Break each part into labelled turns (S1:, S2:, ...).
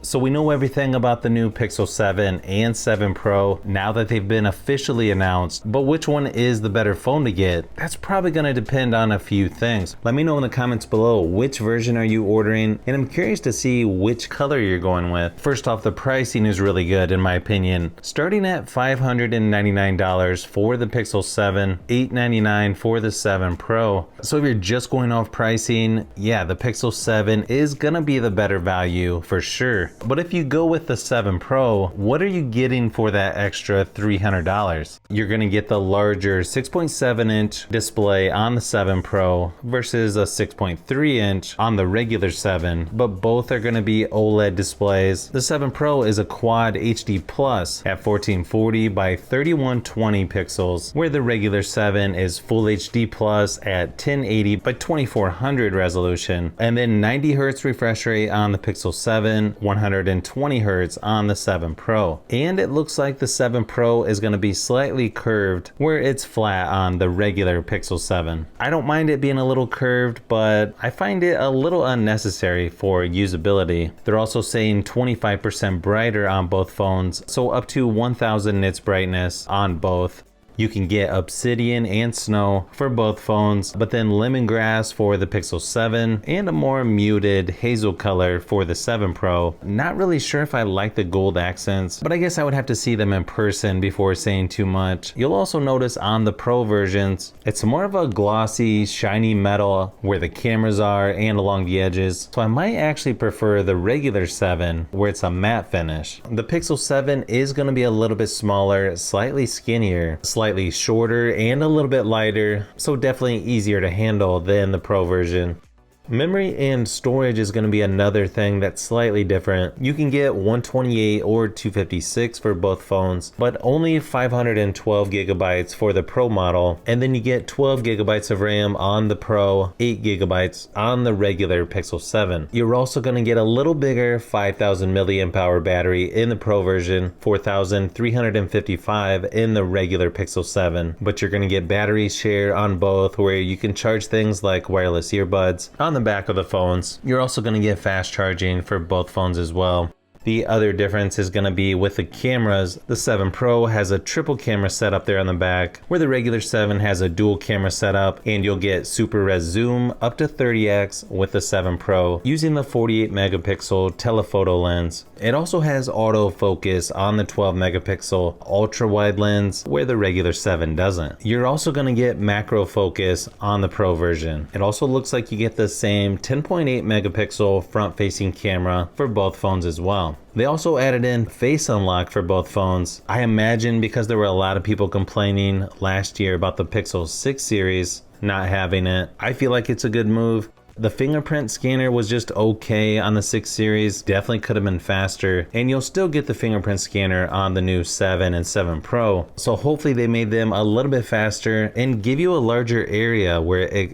S1: So we know everything about the new Pixel 7 and 7 Pro now that they've been officially announced, but which one is the better phone to get? That's probably going to depend on a few things. Let me know in the comments below which version are you ordering, and I'm curious to see which color you're going with. First off, the pricing is really good in my opinion. Starting at $599 for the Pixel 7, $899 for the 7 Pro. So if you're just going off pricing, yeah, the Pixel 7 is going to be the better value for sure. But if you go with the 7 Pro, what are you getting for that extra $300? You're going to get the larger 6.7 inch display on the 7 Pro versus a 6.3 inch on the regular 7, but both are going to be OLED displays. The 7 Pro is a quad HD Plus at 1440 by 3120 pixels, where the regular 7 is full HD Plus at 1080 by 2400 resolution, and then 90 Hz refresh rate on the Pixel 7, 120 Hz on the 7 Pro. And it looks like the 7 Pro is going to be slightly curved where it's flat on the regular Pixel 7. I don't mind it being a little curved, but I find it a little unnecessary for usability. They're also saying 25% brighter on both phones, so up to 1000 nits brightness on both. You can get Obsidian and Snow for both phones, but then Lemongrass for the Pixel 7 and a more muted hazel color for the 7 Pro. Not really sure if I like the gold accents, but I guess I would have to see them in person before saying too much. You'll also notice on the Pro versions, it's more of a glossy, shiny metal where the cameras are and along the edges. So I might actually prefer the regular 7 where it's a matte finish. The Pixel 7 is going to be a little bit smaller, slightly skinnier, slightly shorter, and a little bit lighter, so definitely easier to handle than the Pro version. Memory and storage is going to be another thing that's slightly different. You can get 128 or 256 for both phones, but only 512 gigabytes for the Pro model, and then you get 12 gigabytes of RAM on the Pro, 8 gigabytes on the regular Pixel 7. You're also going to get a little bigger 5000 milliamp hour battery in the Pro version, 4355 in the regular Pixel 7, but you're going to get battery share on both where you can charge things like wireless earbuds on the back of the phones. You're also going to get fast charging for both phones as well. The other difference is going to be with the cameras. The 7 Pro has a triple camera setup there on the back, where the regular 7 has a dual camera setup, and you'll get super res zoom up to 30x with the 7 Pro using the 48 megapixel telephoto lens. It also has autofocus on the 12 megapixel ultra wide lens, where the regular 7 doesn't. You're also going to get macro focus on the Pro version. It also looks like you get the same 10.8 megapixel front facing camera for both phones as well. They also added in face unlock for both phones. I imagine because there were a lot of people complaining last year about the Pixel 6 series not having it. I feel like it's a good move. The fingerprint scanner was just okay on the 6 series, definitely could have been faster, and you'll still get the fingerprint scanner on the new 7 and 7 Pro. So hopefully they made them a little bit faster and give you a larger area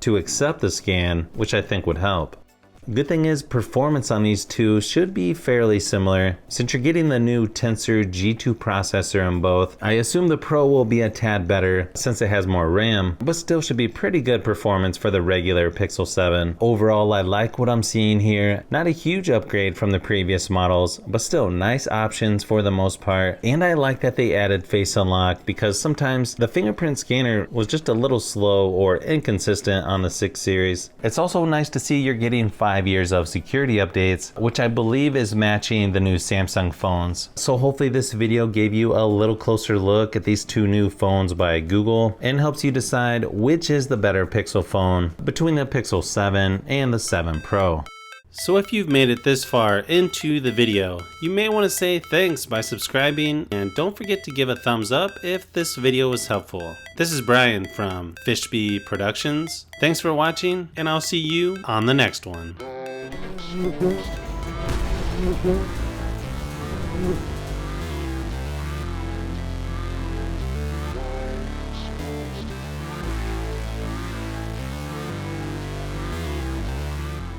S1: to accept the scan, which I think would help. Good thing is performance on these two should be fairly similar. Since you're getting the new Tensor G2 processor in both, I assume the Pro will be a tad better since it has more RAM, but still should be pretty good performance for the regular Pixel 7. Overall, I like what I'm seeing here. Not a huge upgrade from the previous models, but still nice options for the most part. And I like that they added face unlock because sometimes the fingerprint scanner was just a little slow or inconsistent on the 6 series. It's also nice to see you're getting 5 years of security updates, which I believe is matching the new Samsung phones. So hopefully this video gave you a little closer look at these two new phones by Google and helps you decide which is the better Pixel phone between the Pixel 7 and the 7 Pro. So if you've made it this far into the video, you may want to say thanks by subscribing, and don't forget to give a thumbs up if this video was helpful. This is Brian from Fishbee Productions. Thanks for watching, and I'll see you on the next one.